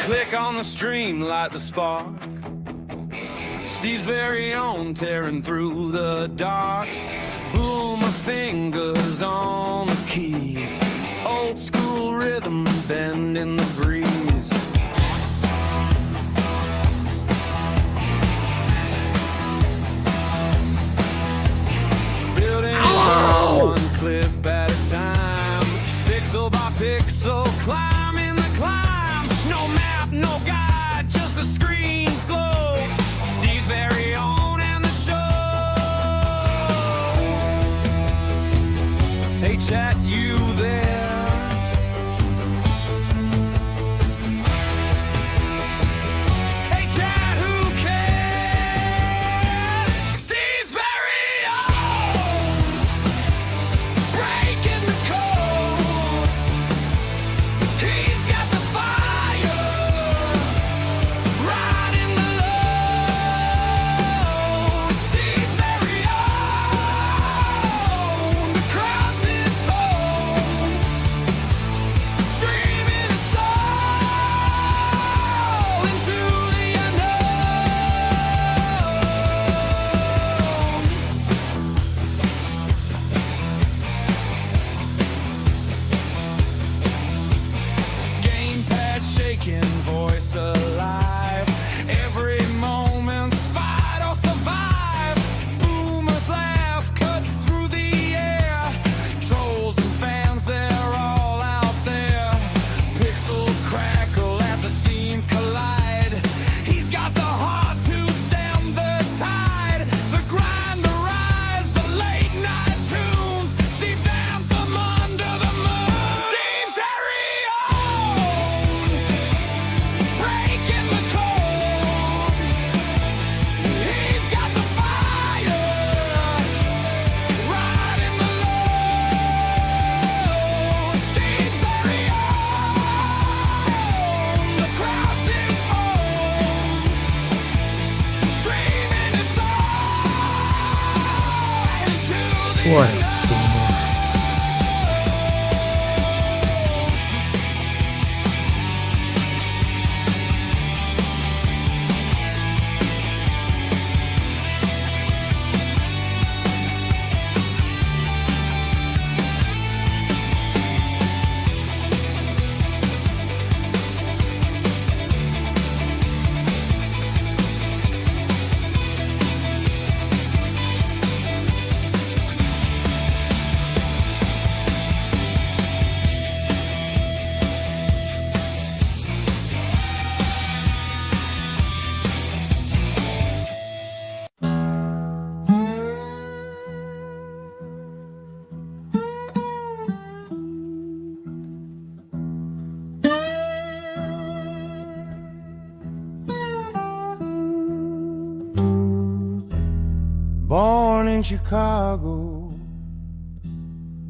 Click on the stream, light the spark. Steve's very own, tearing through the dark. Boom, my fingers on the keys. Old school rhythm, bend in the breeze. Building one clip at a time. Pixel by pixel, climbing the climb. No map, no guide, just the screen's glow. Steve very own and the show. Hey chat, you there? Hey chat, who cares? Steve's very own, breaking the code. He's got the fire, riding the load. Steve's very own, the crowd's his home, streaming his soul into the unknown. Gamepad shaking, voice alive. Every moment's fight or survive. Boomers laugh, cuts through the air. Trolls and fans, they're all out there. Pixels crackle as the scenes collide. He's got the heart to stem the tide. The grind, the rise, the late night tunes. Steve's anthem under the moon. Steve's very own, breaking the code. He's got the fire, riding the load. Steve's very own, the crowd's his home, streaming his soul into the What? unknown. Born in Chicago,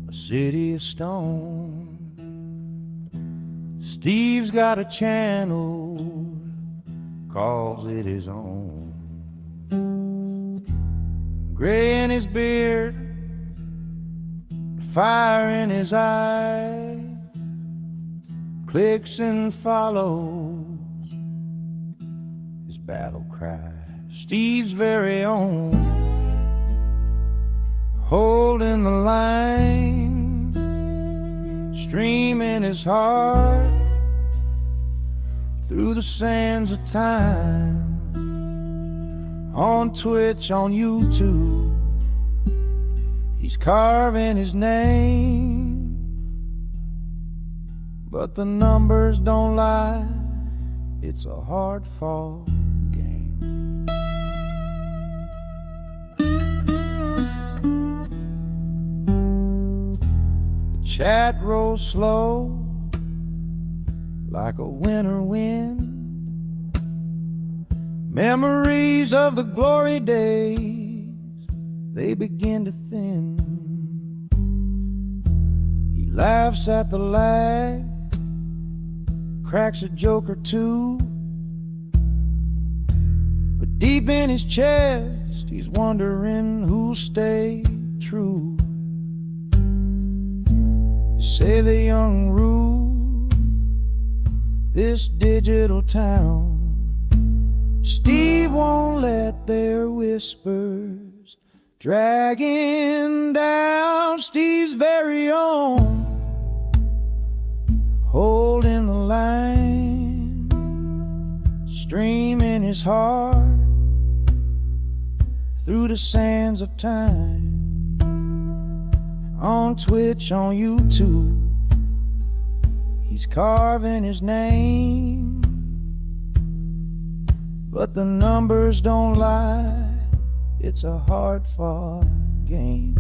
a city of stone. Steve's got a channel, calls it his own. Gray in his beard, fire in his eye, clicks and follows his battle cry. Steve's very own, holding the line, streaming his heart through the sands of time. On Twitch, on YouTube, he's carving his name, but the numbers don't lie, it's a hard-fought game. The chat rolls slow like a winter wind. Memories of the glory days, they begin to thin. He laughs at the lag, cracks a joke or two, but deep in his chest, he's wondering who'll stay true. They say the young rule, this digital town. Steve won't let their whispers drag him down. Steve's very own, holding the line, streaming his heart through the sands of time. On Twitch, on YouTube, he's carving his name. But the numbers don't lie, it's a hard-fought game.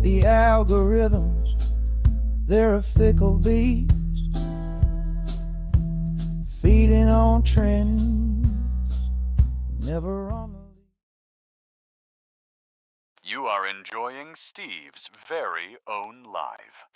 The algorithms, they're a fickle beast, feeding on trends, never on the... You are enjoying Steve's very own live.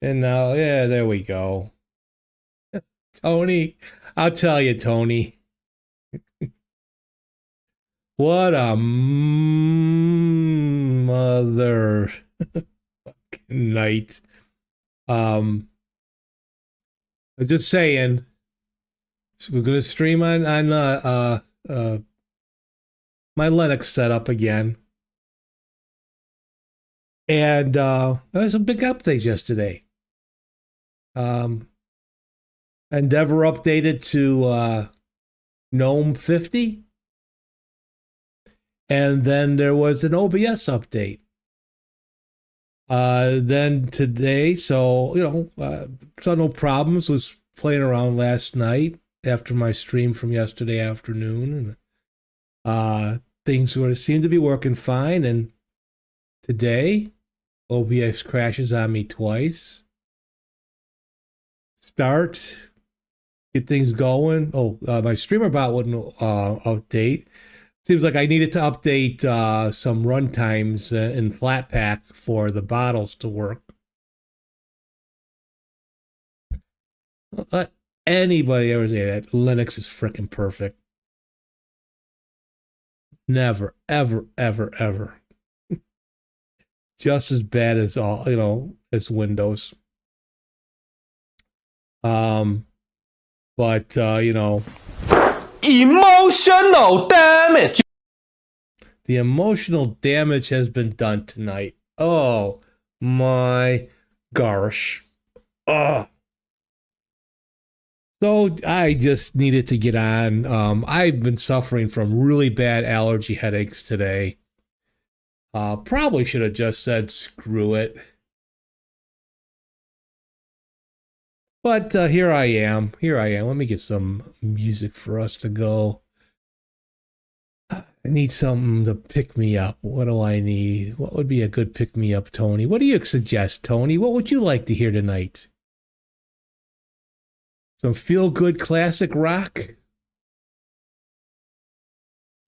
And now, yeah, there we go. Tony, I'll tell you, Tony. What a mother night. I was just saying, so we're gonna stream on my Linux setup again. And there was some big updates yesterday. Endeavor updated to GNOME 50. And then there was an OBS update. Then today, so, saw no problems, was playing around last night after my stream from yesterday afternoon. And things seemed to be working fine. And today, OBS crashes on me twice. Start, get things going. My streamer bot wouldn't update. Seems like I needed to update some runtimes in Flatpak for the bottles to work. Let anybody ever say that Linux is freaking perfect. Never, ever, ever, ever. Just as bad as as Windows. Emotional damage. The emotional damage has been done tonight. Oh my gosh. Oh. So I just needed to get on. I've been suffering from really bad allergy headaches today. Probably should have just said screw it. But here I am. Let me get some music for us to go. I need something to pick me up. What do I need? What would be a good pick me up, Tony? What do you suggest, Tony? What would you like to hear tonight? Some feel-good classic rock?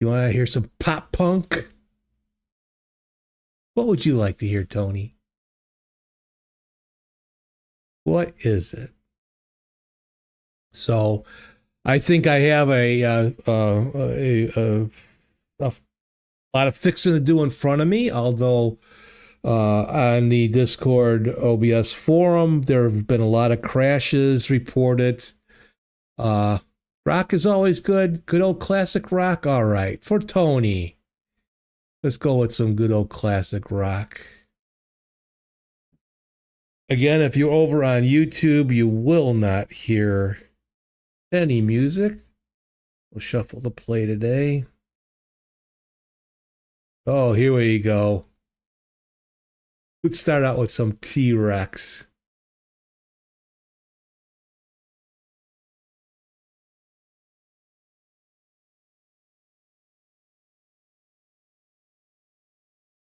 You want to hear some pop punk? What would you like to hear, Tony? What is it? So, I think I have a lot of fixing to do in front of me. Although on the Discord OBS forum, there have been a lot of crashes reported. Rock is always good. Good old classic rock. All right, for Tony, let's go with some good old classic rock. Again, if you're over on YouTube, you will not hear any music. We'll shuffle the play today. Oh, here we go. Let's start out with some T-Rex.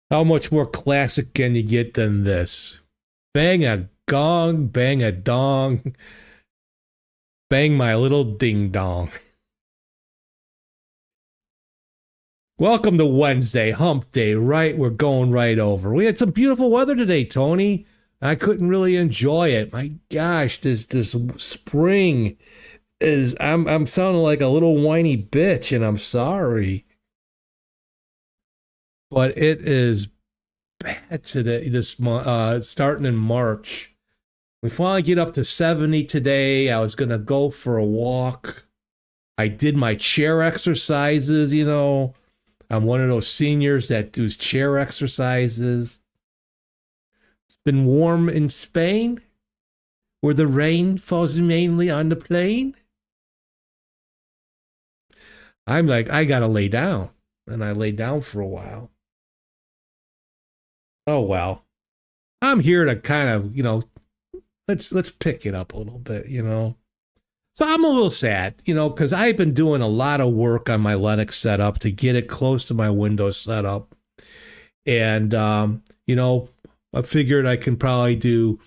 How much more classic can you get than this? Bang a gong, bang a dong, bang my little ding dong. Welcome to Wednesday, hump day, right? We're going right over. We had some beautiful weather today, Tony. I couldn't really enjoy it. My gosh, this spring is I'm sounding like a little whiny bitch, and I'm sorry. But it is bad today, this month, starting in March. We finally get up to 70 today. I was gonna go for a walk. I did my chair exercises, you know. I'm one of those seniors that does chair exercises. It's been warm in Spain, where the rain falls mainly on the plain. I'm like, I gotta lay down. And I lay down for a while. Oh well. I'm here to kind of, you know, let's pick it up a little bit, you know. So I'm a little sad, you know, because I've been doing a lot of work on my Linux setup to get it close to my Windows setup. And, you know, I figured I can probably do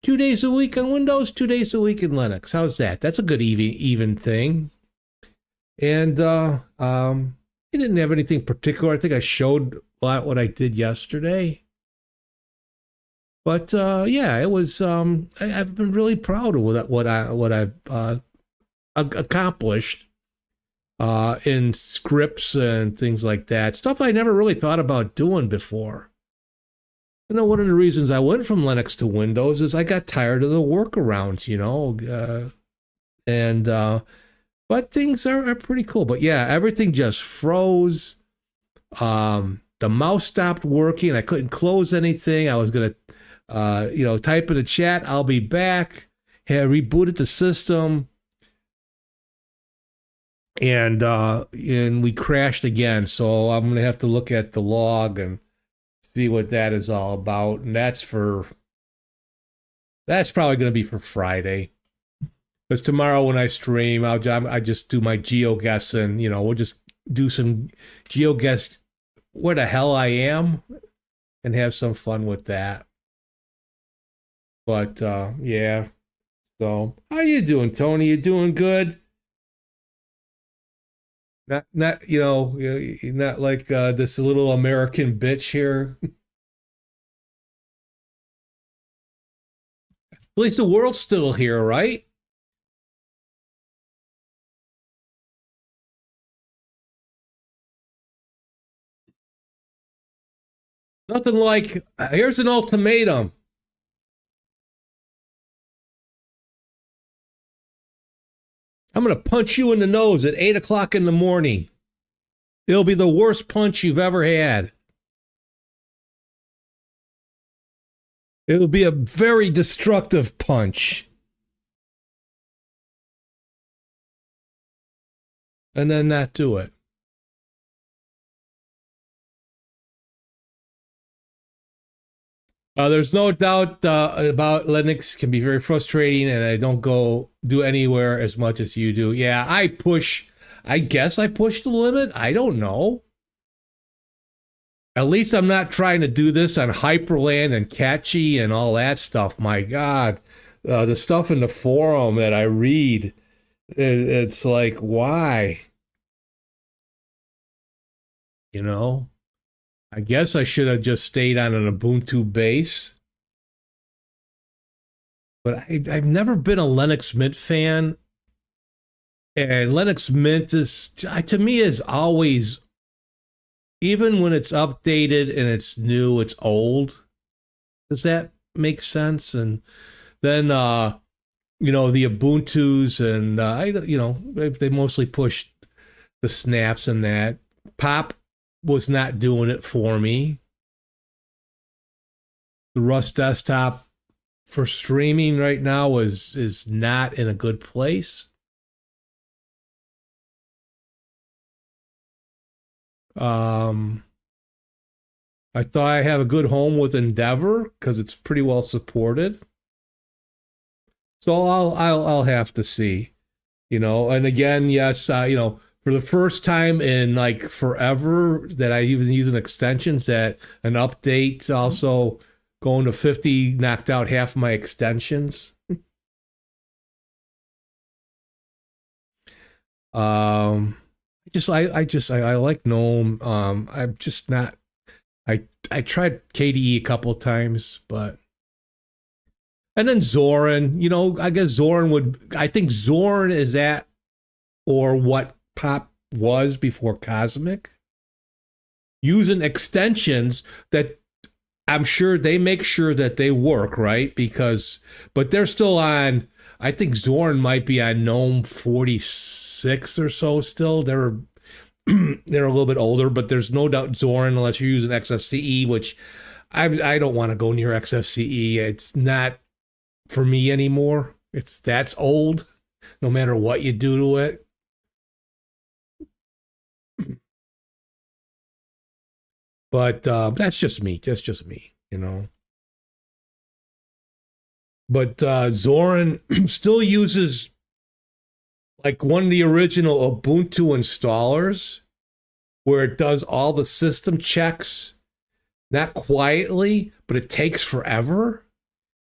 2 days a week on Windows, 2 days a week in Linux. How's that? That's a good even thing. And I didn't have anything particular. I think I showed a lot what I did yesterday. But yeah, it was. I've been really proud of what I've accomplished in scripts and things like that. Stuff I never really thought about doing before. You know, one of the reasons I went from Linux to Windows is I got tired of the workarounds, you know, but things are pretty cool. But yeah, everything just froze. The mouse stopped working. I couldn't close anything. I was gonna, you know, type in the chat, "I'll be back." Had rebooted the system. And we crashed again, so I'm gonna have to look at the log and see what that is all about. And that's probably gonna be for Friday, because tomorrow when I stream, I just do my GeoGuessing. You know, we'll just do some GeoGuess where the hell I am and have some fun with that. But yeah. So how you doing, Tony? You doing good? Not you know, you're not like this little American bitch here. At least the world's still here, right? Nothing like, here's an ultimatum. I'm going to punch you in the nose at 8 o'clock in the morning. It'll be the worst punch you've ever had. It'll be a very destructive punch. And then not do it. There's no doubt about Linux can be very frustrating, and I don't go do anywhere as much as you do. Yeah, I guess I push the limit. I don't know. At least I'm not trying to do this on Hyperland and Catchy and all that stuff. My God, the stuff in the forum that I read, it's like, why? You know? I guess I should have just stayed on an Ubuntu base. But I've never been a Linux Mint fan. And Linux Mint is, to me, is always, even when it's updated and it's new, it's old. Does that make sense? And then, you know, the Ubuntus and, you know, they mostly push the snaps and that. Pop was not doing it for me. The Rust desktop for streaming right now is not in a good place. I thought I have a good home with Endeavor because it's pretty well supported. So I'll have to see, you know. And again, yes, you know, for the first time in like forever that I even using extensions, that an update also going to 50 knocked out half my extensions. I like GNOME. I'm just not. I tried KDE a couple of times, but and then Zorin. You know, I guess Zorin would. I think Zorin is at or what Pop was before Cosmic, using extensions that I'm sure they make sure that they work, right? Because, but they're still on. I think Zorin might be on GNOME 46 or so still. They're a little bit older, but there's no doubt Zorin, unless you're using XFCE, which I don't want to go near XFCE. It's not for me anymore. That's old, no matter what you do to it. But that's just me. That's just me, you know. But Zorin still uses like one of the original Ubuntu installers where it does all the system checks, not quietly, but it takes forever.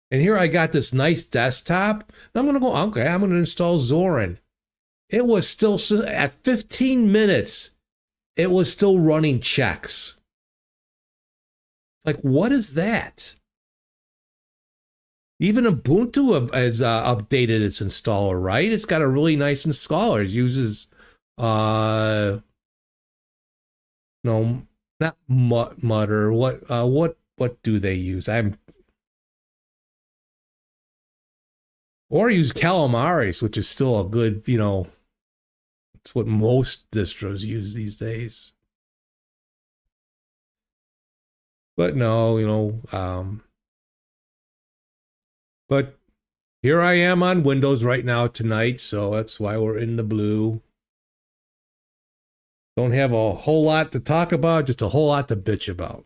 And here I got this nice desktop. I'm going to go, okay, I'm going to install Zorin. It was still, at 15 minutes, it was still running checks. Like, what is that? Even Ubuntu has updated its installer, right? It's got a really nice installer. It uses, no, not Mutter. What do they use? Or use Calamares, which is still a good, you know, it's what most distros use these days. But no, you know, but here I am on Windows right now tonight, so that's why we're in the blue. Don't have a whole lot to talk about, just a whole lot to bitch about.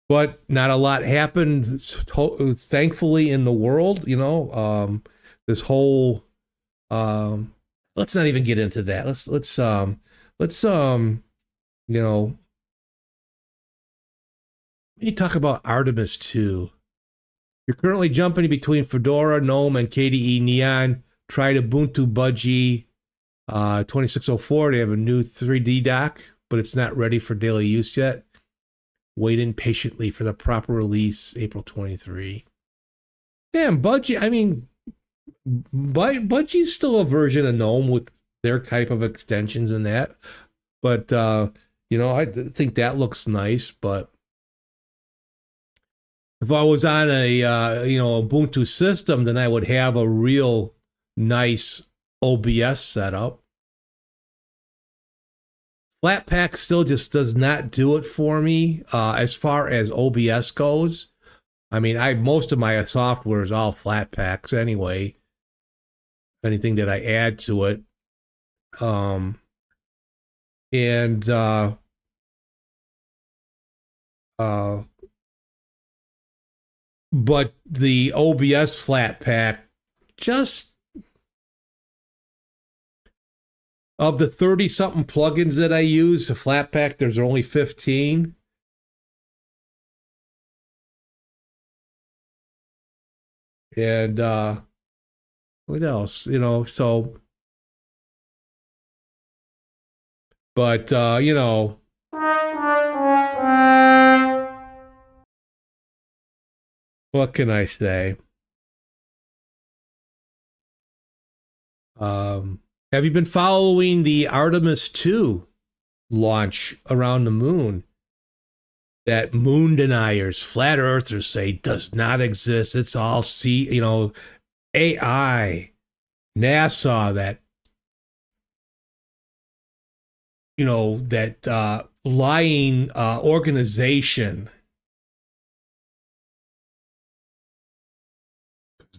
But not a lot happened, thankfully, in the world, you know. This whole, let's not even get into that. Let's you know, let me talk about Artemis 2. You're currently jumping between Fedora, GNOME, and KDE Neon. Tried Ubuntu Budgie 2604. They have a new 3D dock, but it's not ready for daily use yet. Waiting patiently for the proper release, April 23. Damn, Budgie, I mean, Budgie's still a version of GNOME with their type of extensions and that. But, you know, I think that looks nice, but if I was on a you know, Ubuntu system, then I would have a real nice OBS setup. Flatpak still just does not do it for me as far as OBS goes. I mean, most of my software is all Flatpaks anyway. Anything that I add to it, but the OBS Flatpak, just of the 30-something plugins that I use, the Flatpak, there's only 15. And what else? You know, so, but you know, what can I say? Have you been following the Artemis 2 launch around the moon? That moon deniers, flat earthers say does not exist. It's all you know, AI, NASA, that, you know, that lying organization.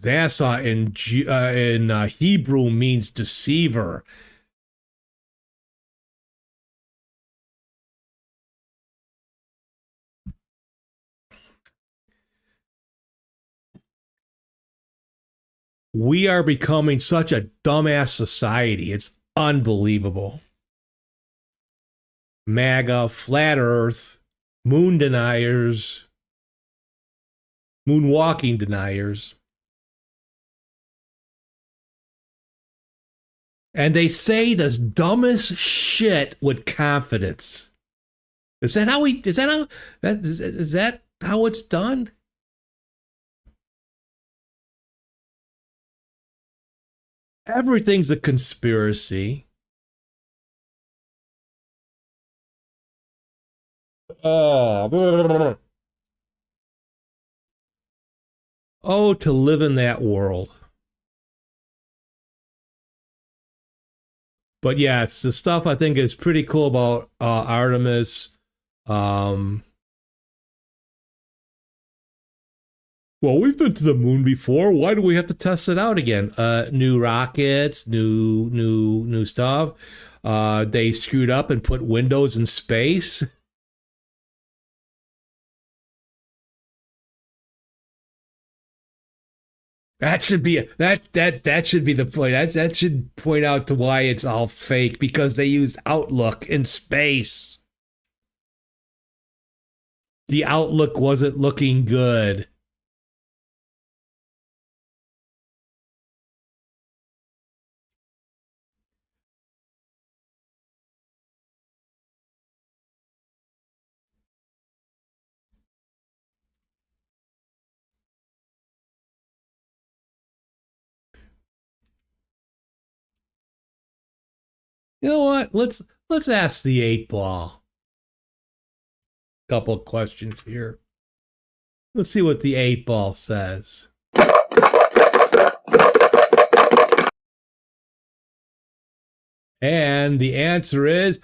NASA in Hebrew means deceiver. We are becoming such a dumbass society. It's unbelievable. MAGA, flat earth, moon deniers, moonwalking deniers. And they say the dumbest shit with confidence. Is that how it's done? Everything's a conspiracy. Oh, to live in that world. But yeah, it's the stuff I think is pretty cool about Artemis. Well, we've been to the moon before. Why do we have to test it out again? New rockets, new stuff. They screwed up and put Windows in space. That should be that should be the point. That should point out to why it's all fake, because they used Outlook in space. The Outlook wasn't looking good. You know what? Let's ask the 8-ball. Couple of questions here. Let's see what the 8-ball says. And the answer is,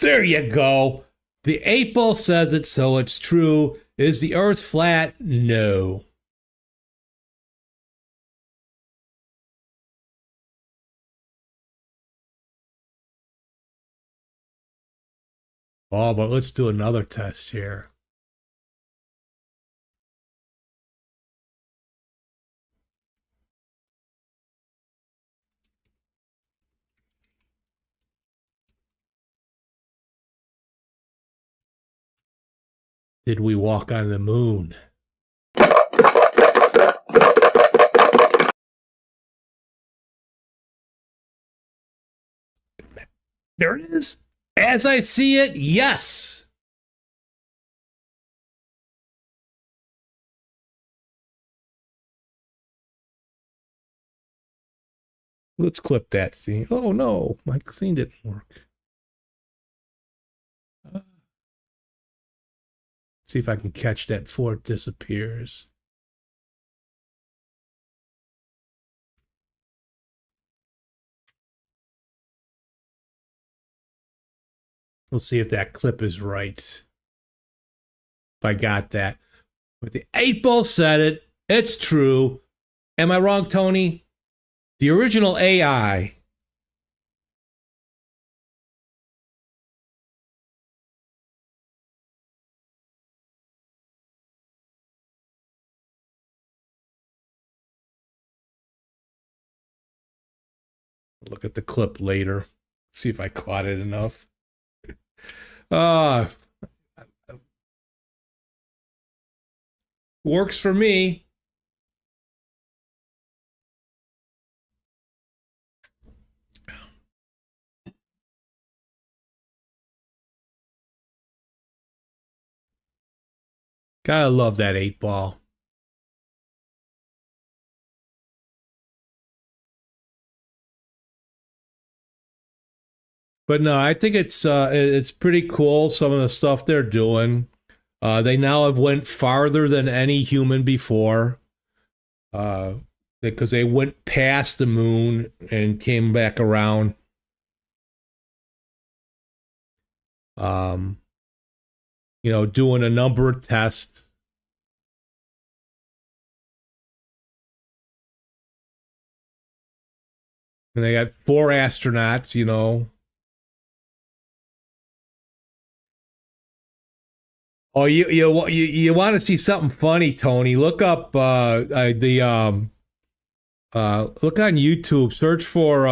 there you go. The 8-ball says it, so it's true. Is the Earth flat? No. Oh, but let's do another test here. Did we walk on the moon? There it is. As I see it, yes. Let's clip that scene. Oh no, my scene didn't work. See if I can catch that before it disappears. Let's see if that clip is right. If I got that. But the 8-ball said it. It's true. Am I wrong, Tony? The original AI. Look at the clip later. See if I caught it enough. Works for me. Gotta love that 8-ball. But no, I think it's pretty cool, some of the stuff they're doing. They now have went farther than any human before. Because they went past the moon and came back around. Doing a number of tests. And they got 4 astronauts, Oh, you want to see something funny, Tony? Look up the Look on YouTube, search for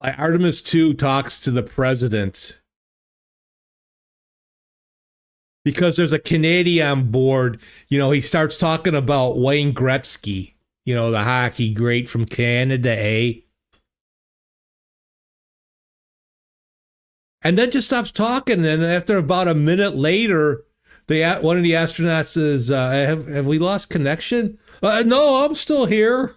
Artemis 2 talks to the president. Because there's a Canadian on board, he starts talking about Wayne Gretzky, the hockey great from Canada, eh? And then just stops talking. And after about a minute later, one of the astronauts says, have we lost connection? No, I'm still here.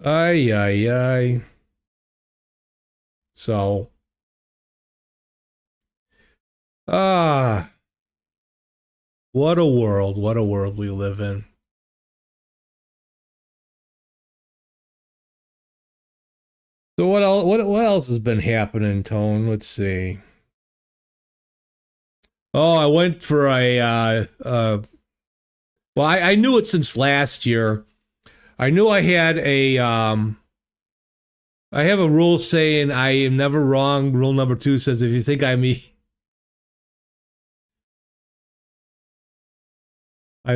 Ay, ay, ay. So, what a world we live in. So what else has been happening, Tone? Let's see. Oh, I went for well, I knew it since last year. I knew I had I have a rule saying I am never wrong. Rule number 2 says if you think I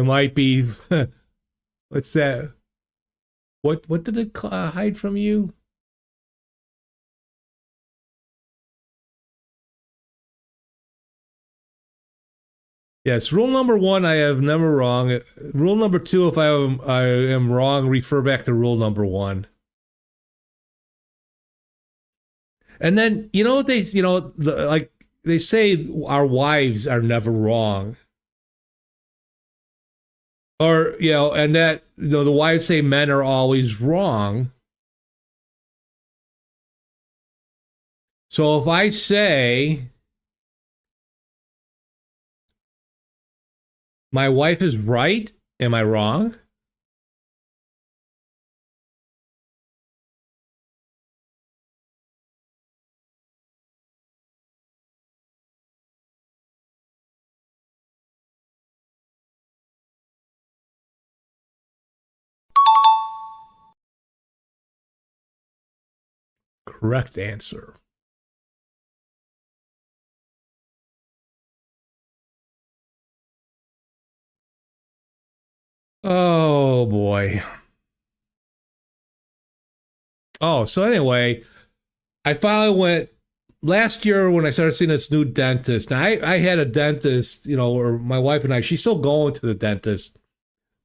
might be. What's that? What did it hide from you? Yes, rule number 1, I have never wrong. Rule number 2, if I am wrong, refer back to rule number 1. And then what like they say, our wives are never wrong, or and that the wives say men are always wrong. So if I say my wife is right, am I wrong? Correct answer. Oh boy. Oh, so anyway, I finally went last year when I started seeing this new dentist. Now I had a dentist, or my wife and she's still going to the dentist,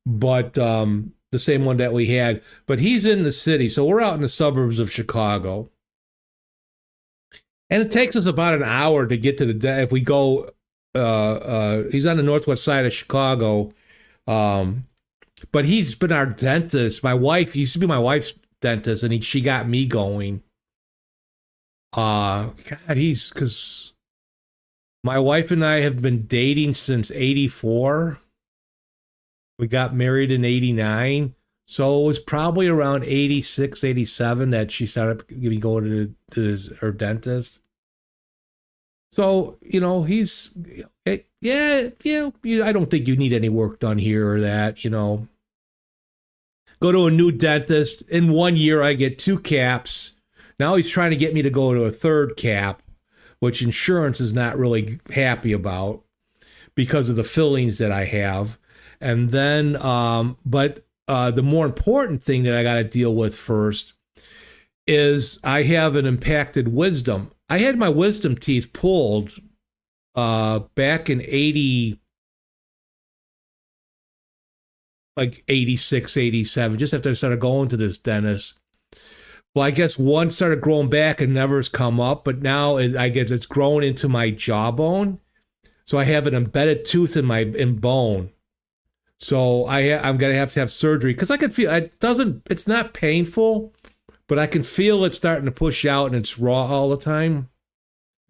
but the same one that we had, but he's in the city. So we're out in the suburbs of Chicago. And it takes us about an hour to get to the dentist. If we go, he's on the northwest side of Chicago. But he's been our dentist. My wife used to be my wife's dentist, and she got me going. God, because my wife and I have been dating since '84. We got married in '89. So it was probably around '86, '87 that she started going to her dentist. So, he's, I don't think you need any work done here or that, Go to a new dentist. In 1 year, I get 2 caps. Now he's trying to get me to go to a 3rd cap, which insurance is not really happy about because of the fillings that I have. And then, but the more important thing that I got to deal with first is I have an impacted wisdom. I had my wisdom teeth pulled back in 86, 87, just after I started going to this dentist. Well, I guess one started growing back and never has come up, but now I guess it's grown into my jawbone. So I have an embedded tooth in bone. So I'm gonna have to have surgery because I can feel it's not painful, but I can feel it starting to push out and it's raw all the time,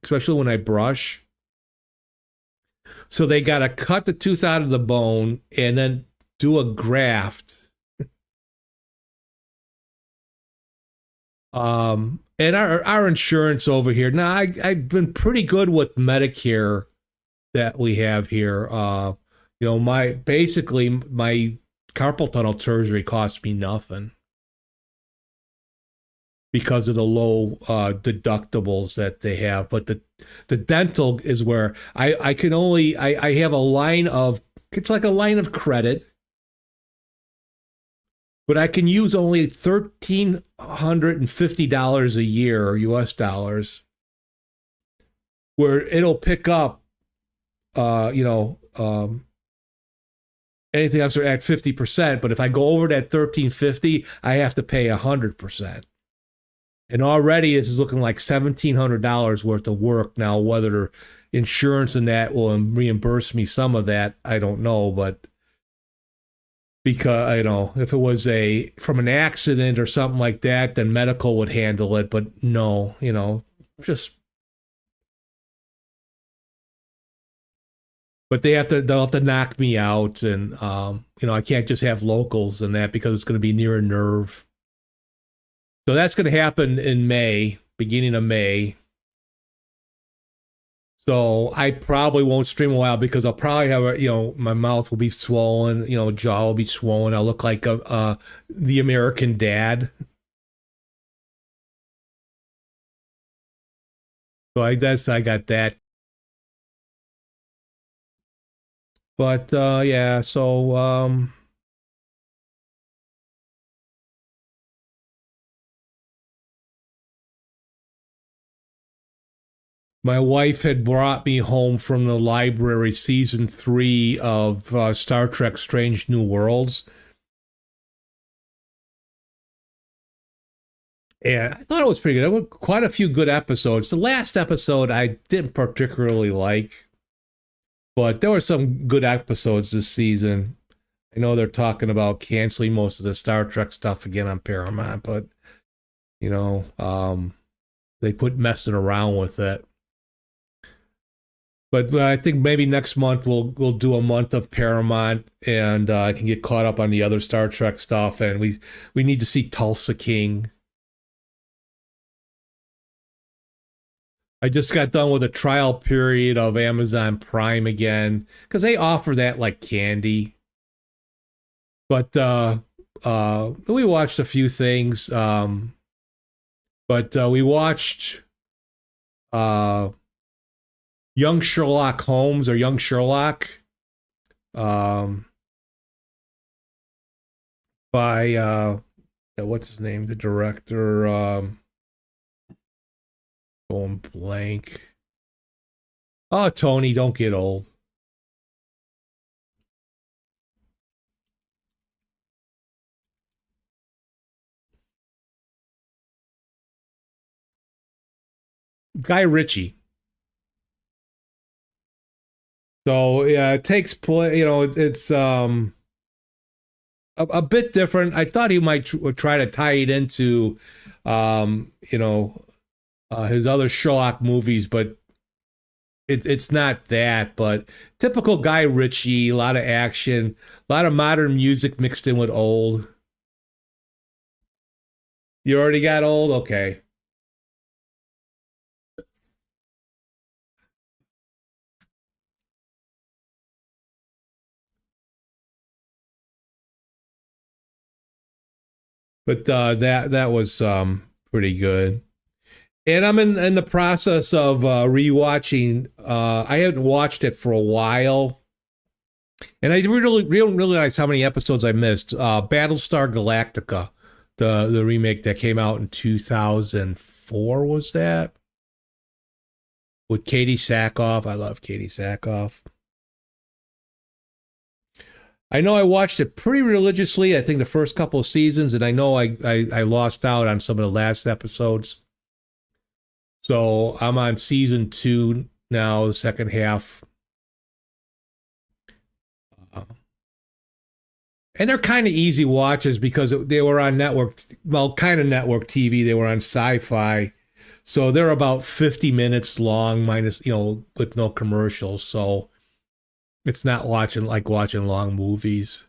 especially when I brush. So they gotta cut the tooth out of the bone and then do a graft. And our insurance over here. Now I've been pretty good with Medicare that we have here. my carpal tunnel surgery cost me nothing because of the low deductibles that they have. But the dental is where I can only I have a line of, it's like a line of credit, but I can use only $1,350 a year, US dollars, where it'll pick up anything else at 50%. But if I go over that 1350, I have to pay 100%. And already this is looking like $1,700 worth of work. Now, whether insurance and that will reimburse me some of that, I don't know. But because, if it was from an accident or something like that, then medical would handle it. But no, just. But they'll have to knock me out, and I can't just have locals and that because it's going to be near a nerve. So that's going to happen in May, beginning of May. So I probably won't stream a while because I'll probably have my mouth will be swollen, jaw will be swollen. I'll look like the American Dad. So I got that. But yeah, so my wife had brought me home from the library season 3 of Star Trek Strange New Worlds. And I thought it was pretty good. There were quite a few good episodes. The last episode I didn't particularly like, but there were some good episodes this season. I know they're talking about canceling most of the Star Trek stuff again on Paramount, but, they quit messing around with it. But I think maybe next month we'll do a month of Paramount, and I can get caught up on the other Star Trek stuff. And we need to see Tulsa King. I just got done with a trial period of Amazon Prime again because they offer that like candy. But we watched a few things. But we watched Young Sherlock Holmes, or Young Sherlock, by what's his name, the director, going blank. Oh, Tony, don't get old. Guy Ritchie. So yeah, it takes place. It's a bit different. I thought he might try to tie it into, his other Sherlock movies, but it's not that. But typical Guy Ritchie, a lot of action, a lot of modern music mixed in with old. You already got old? Okay. But that was pretty good. And I'm in the process of rewatching. I hadn't watched it for a while, and I really don't realize how many episodes I missed. Battlestar Galactica, the remake that came out in 2004, was that? With Katie Sackhoff. I love Katie Sackhoff. I know I watched it pretty religiously, I think the first couple of seasons, and I know I lost out on some of the last episodes. So I'm on season 2 now, the second half. And they're kind of easy watches because they were on network, well, kind of network TV. They were on Sci-Fi. So they're about 50 minutes long, minus, with no commercials. So it's not watching long movies.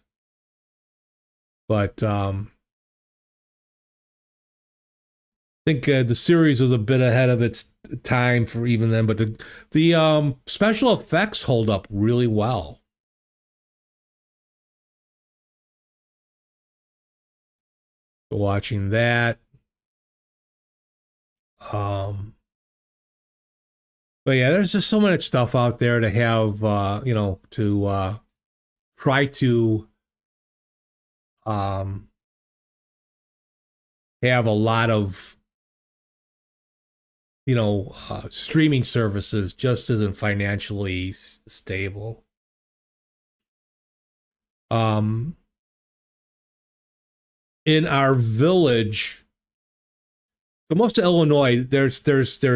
But I think the series was a bit ahead of its time for even then. But the special effects hold up really well. watching that. But yeah, there's just so much stuff out there to have, to try to have a lot of, streaming services just isn't financially stable. In our village, for most of Illinois, there's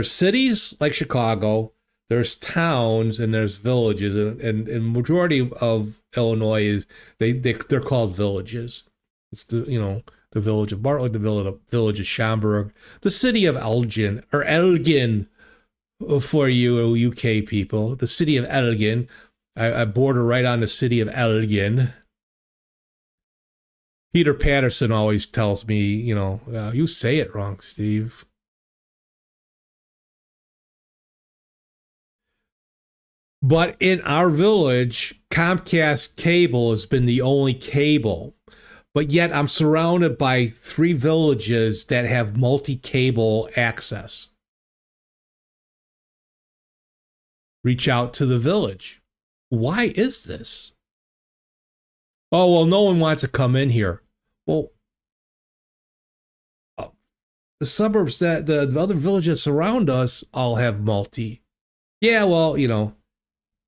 cities like Chicago, there's towns, and there's villages, and majority of Illinois is they're called villages. It's the village of Bartlett, the village of Schaumburg, the city of Elgin for you UK people, the city of Elgin. I border right on the city of Elgin. Peter Patterson always tells me, you say it wrong, Steve. But in our village, Comcast cable has been the only cable. But yet I'm surrounded by 3 villages that have multi-cable access. Reach out to the village. Why is this? Oh, well, no one wants to come in here. Well, the suburbs that the other villages surround us all have multi. Yeah, well,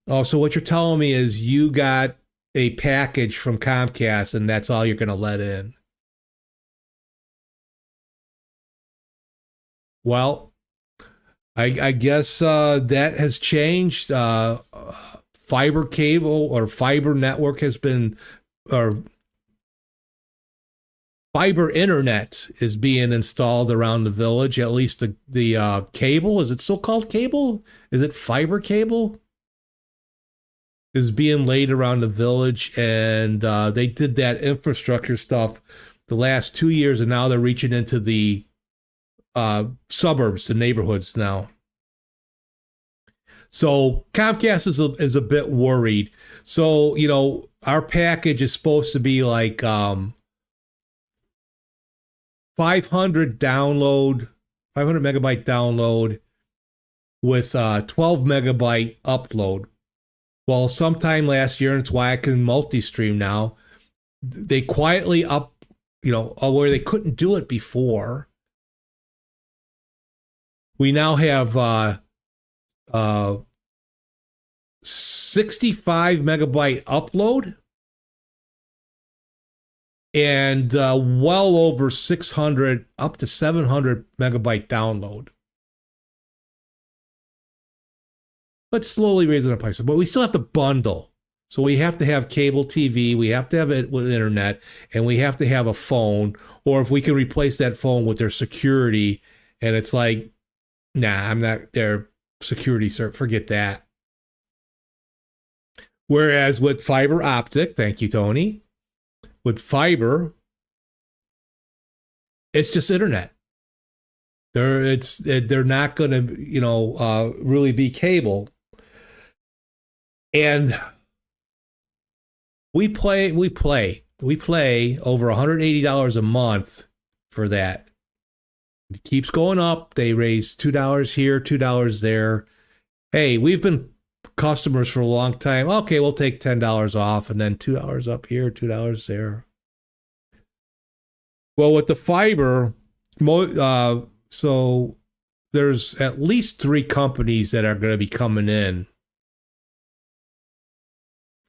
Oh, so what you're telling me is you got a package from Comcast and that's all you're going to let in. Well, I guess that has changed. Fiber cable or fiber network has been, or fiber internet is being installed around the village. At least the cable, is it still called cable? Is it fiber cable? Is being laid around the village, and they did that infrastructure stuff the last 2 years, and now they're reaching into the suburbs, the neighborhoods now. So Comcast is a bit worried. So our package is supposed to be like 500 megabyte download with 12 megabyte upload. Well, sometime last year, and it's why I can multi-stream now, they quietly where they couldn't do it before. We now have 65 megabyte upload and well over 600, up to 700 megabyte download. But slowly raising the prices. But we still have to bundle. So we have to have cable TV, we have to have it with internet, and we have to have a phone. Or if we can replace that phone with their security, and it's like, nah, I'm not their security, sir. Forget that. Whereas with fiber optic, thank you, Tony. With fiber, it's just internet. They're not going to, really be cable. And we pay over $180 a month for that. It keeps going up. They raise $2 here, $2 there. Hey, we've been customers for a long time. Okay, we'll take $10 off and then $2 up here, $2 there. Well, with the fiber, so there's at least 3 companies that are going to be coming in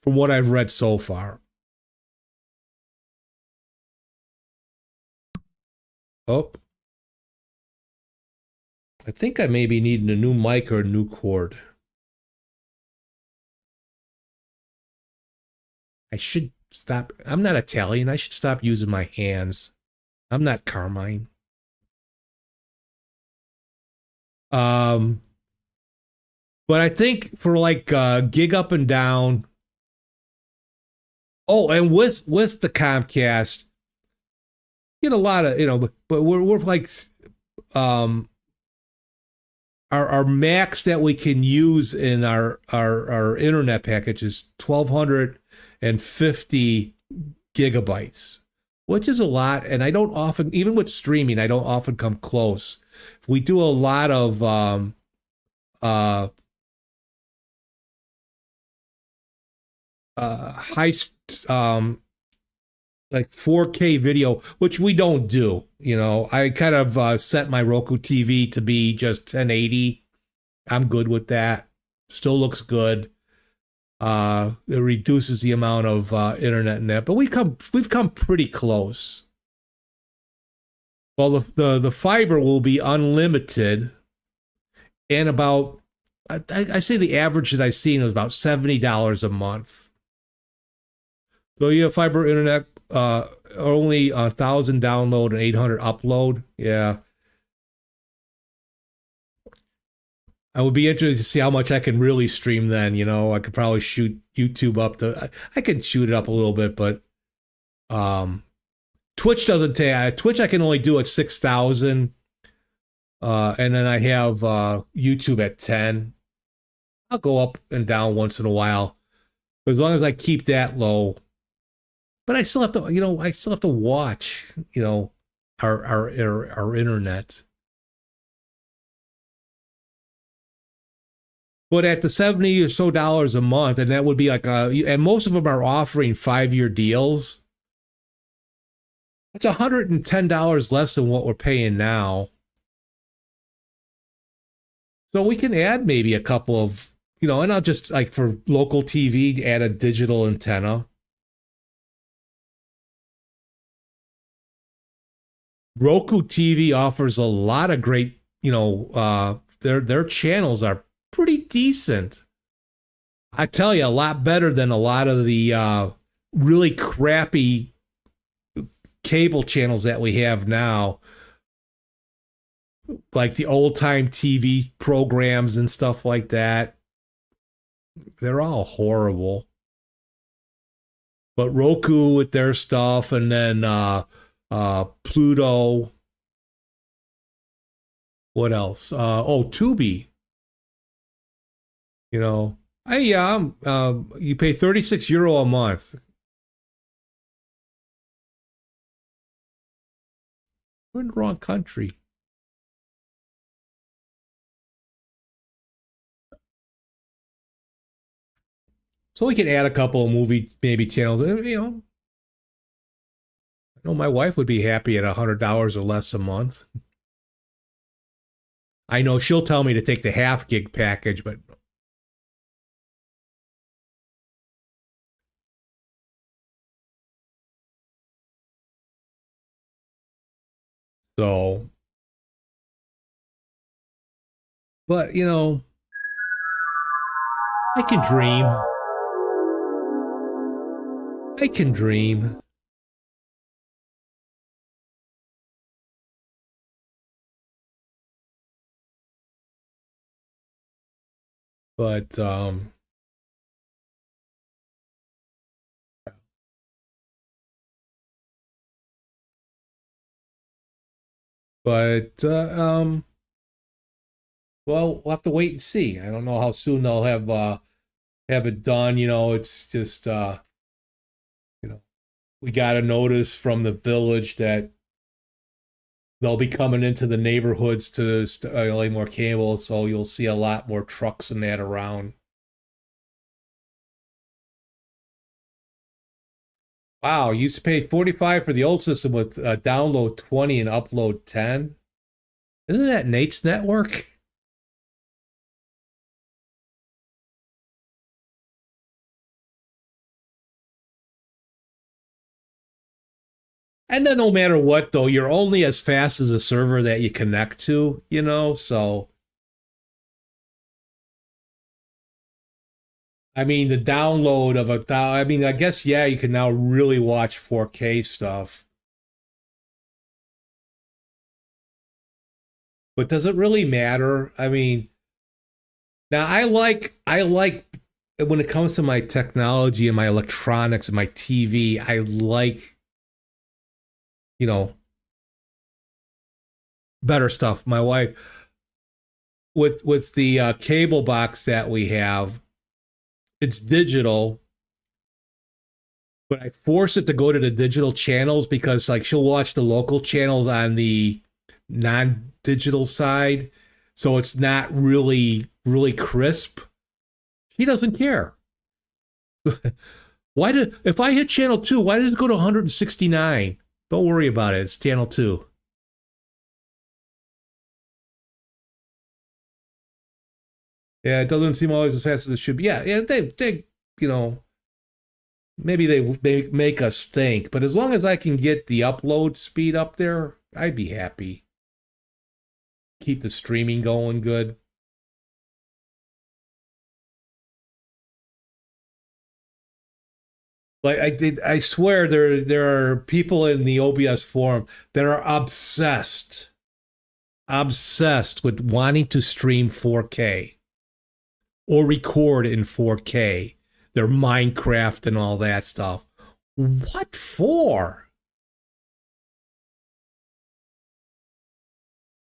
from what I've read so far. Oh. I think I may be needing a new mic or a new cord. I should stop. I'm not Italian. I should stop using my hands. I'm not Carmine. But I think for like gig up and down. Oh, and with the Comcast, get a lot of, but we're like our max that we can use in our internet package is 1,250 gigabytes. which is a lot. And I don't often, even with streaming, I don't often come close. We do a lot of uh, high like 4K video, which we don't do. I kind of set my Roku TV to be just 1080. I'm good with that. Still looks good. It reduces the amount of internet net, but we've come pretty close. Well, the fiber will be unlimited, and about I say the average that I've seen is about $70 a month. So you have fiber internet, only 1,000 download and 800 upload. Yeah. I would be interested to see how much I can really stream then. I could probably shoot YouTube up to, I can shoot it up a little bit, but Twitch doesn't take, Twitch I can only do at 6,000. And then I have YouTube at 10. I'll go up and down once in a while. But as long as I keep that low. But I still have to, I still have to watch, our internet. But at the $70 or so a month, and that would be like and most of them are offering 5-year deals. It's $110 less than what we're paying now. So we can add maybe a couple of, and I'll just like for local TV, add a digital antenna. Roku TV offers a lot of great, their channels are pretty decent. I tell you, a lot better than a lot of the really crappy cable channels that we have now, like the old time TV programs and stuff like that. They're all horrible. But Roku with their stuff, and then Pluto. What else? Tubi. You pay €36 a month. We're in the wrong country. So we can add a couple of maybe channels. I know my wife would be happy at $100 or less a month. I know she'll tell me to take the half gig package, but so, but I can dream. I can dream. But well, we'll have to wait and see. I don't know how soon they'll have it done. It's just we got a notice from the village that they'll be coming into the neighborhoods to lay more cable, so you'll see a lot more trucks and that around. Wow, you used to pay $45 for the old system with download 20 and upload 10. Isn't that Nate's network? And then no matter what, though, you're only as fast as the server that you connect to, so. I mean, the download of I guess, yeah, you can now really watch 4K stuff. But does it really matter? I mean, now I like when it comes to my technology and my electronics and my TV, I like, better stuff. My wife, with the cable box that we have, it's digital, but I force it to go to the digital channels because like she'll watch the local channels on the non-digital side, so it's not really crisp. She doesn't care. Why did if I hit channel 2, why did it go to 169? Don't worry about it. It's channel 2. Yeah, it doesn't seem always as fast as it should be. Yeah, they you know, maybe they make us think, but as long as I can get the upload speed up there, I'd be happy. Keep the streaming going good. Like I swear there are people in the OBS forum that are obsessed with wanting to stream 4K or record in 4K, their Minecraft and all that stuff. What for?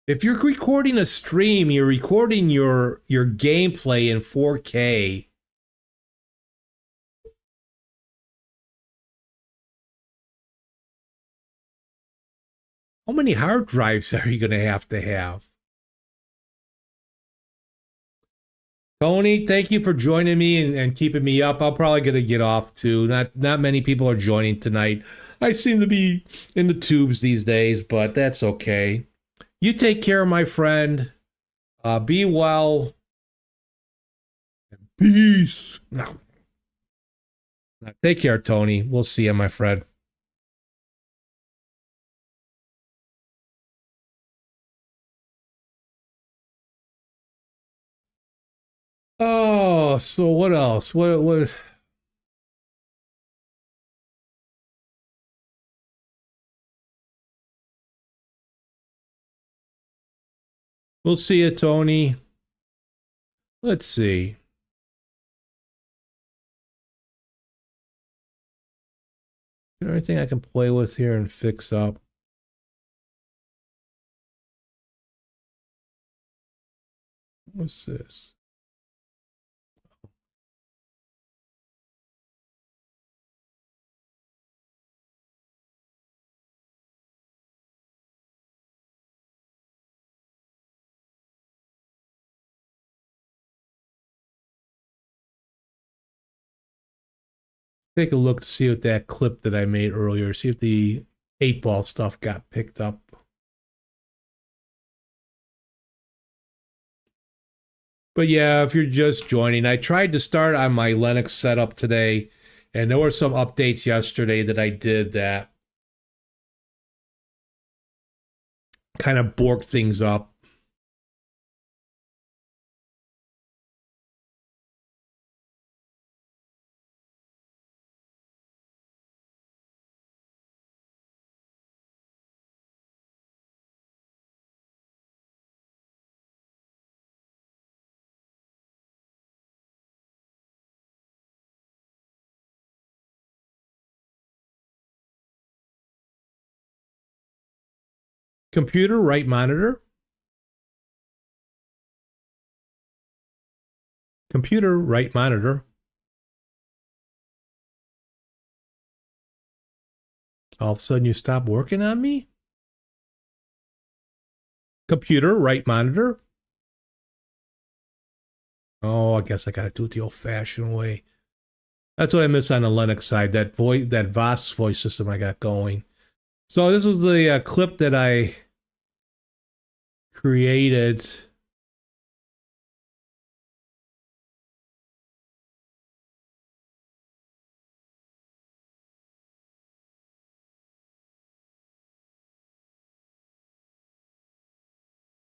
If you're recording a stream, you're recording your gameplay in 4K. How many hard drives are you going to have? Tony, thank you for joining me and keeping me up. I'm probably going to get off too. Not many people are joining tonight. I seem to be in the tubes these days, but that's okay. You take care, my friend. Be well. Peace. No. Take care, Tony. We'll see you, my friend. Oh, so what else? What? We'll see you, Tony. Let's see. Is there anything I can play with here and fix up? What's this? Take a look to see what that clip that I made earlier, see if the 8-ball stuff got picked up. But yeah, if you're just joining, I tried to start on my Linux setup today, and there were some updates yesterday that I did that kind of borked things up. Computer, right monitor. Computer, right monitor. All of a sudden you stop working on me? Computer, right monitor. Oh, I guess I gotta do it the old-fashioned way. That's what I miss on the Linux side, that VOS voice system I got going. So this is the clip that I created.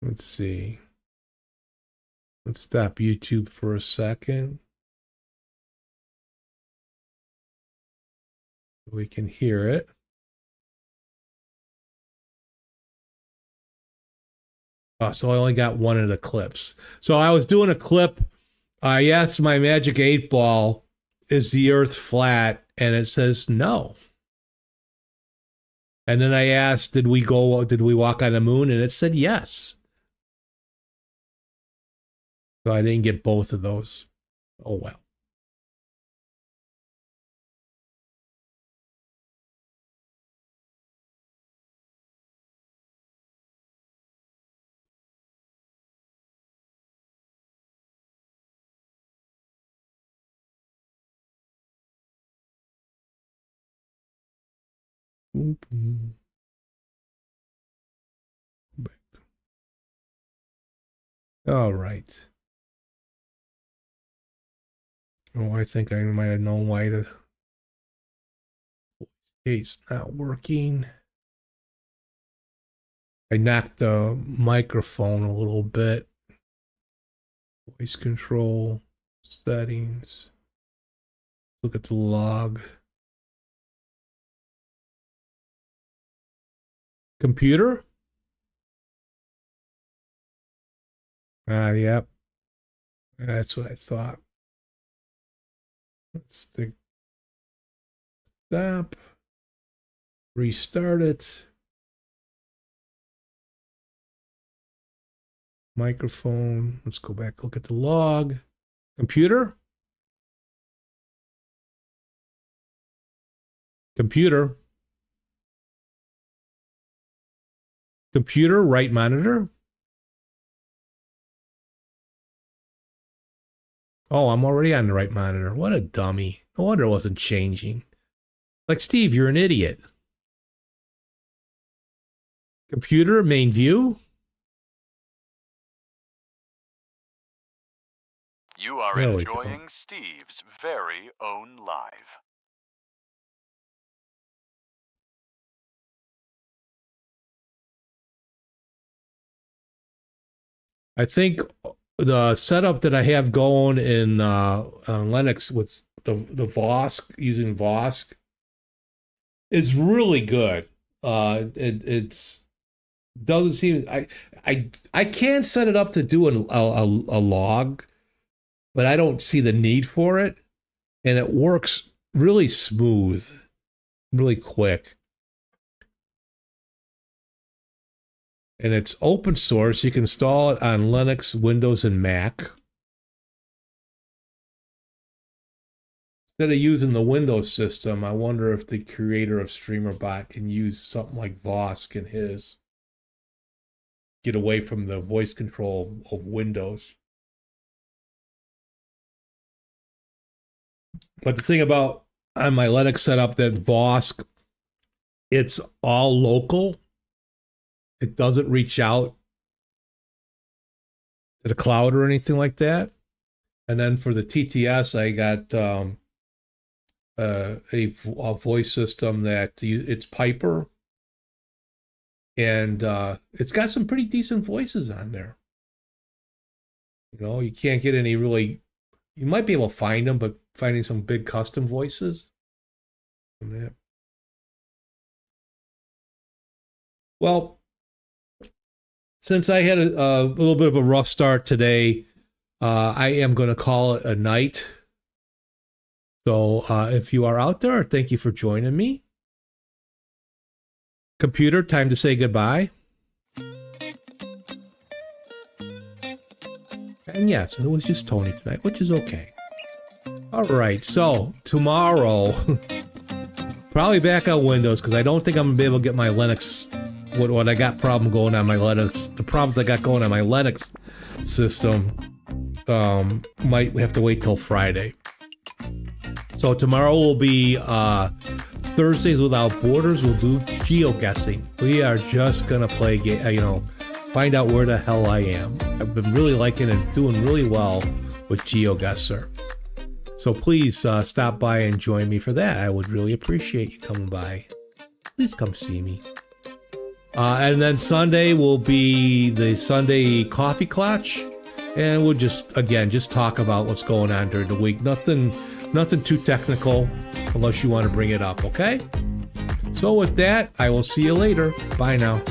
Let's see. Let's stop YouTube for a second. We can hear it. Oh, so I only got one of the clips. So I was doing a clip. I asked my Magic 8-ball, is the Earth flat? And it says no. And then I asked, did we walk on the moon? And it said yes. So I didn't get both of those. Oh well. All right. Oh, I think I might have known why the case's not working. I knocked the microphone a little bit. Voice control, settings. Look at the log. Computer? Yep. That's what I thought. Let's stick. Stop. Restart it. Microphone. Let's go back, look at the log. Computer? Computer? Computer, right monitor? Oh, I'm already on the right monitor. What a dummy. No wonder it wasn't changing. Like, Steve, you're an idiot. Computer, main view? You are There we go. enjoying Steve's very own live. I think the setup that I have going in on Linux with the Vosk, using Vosk, is really good. It's doesn't seem I can set it up to do a log, but I don't see the need for it, and it works really smooth, really quick. And it's open source. You can install it on Linux, Windows, and Mac. Instead of using the Windows system, I wonder if the creator of StreamerBot can use something like Vosk in his. Get away from the voice control of Windows. But the thing about on my Linux setup, that Vosk, it's all local. It doesn't reach out to the cloud or anything like that. And then for the TTS, I got a voice system that it's Piper, and it's got some pretty decent voices on there. You know, you can't get any really. You might be able to find them, but finding some big custom voices. Well, since I had a little bit of a rough start today, I am going to call it a night. So if you are out there, thank you for joining me. Computer, time to say goodbye. And yes, it was just Tony tonight, which is okay. All right, so tomorrow, probably back on Windows, because I don't think I'm going to be able to get my Linux, what I got problem going on my Linux, the problems I got going on my Linux system, might have to wait till Friday. So tomorrow will be Thursdays Without Borders. We'll do geoguessing. We are just going to play, find out where the hell I am. I've been really liking and doing really well with GeoGuessr. So please stop by and join me for that. I would really appreciate you coming by. Please come see me. And then Sunday will be the Sunday Coffee Clutch. And we'll just talk about what's going on during the week. Nothing too technical unless you want to bring it up, okay? So with that, I will see you later. Bye now.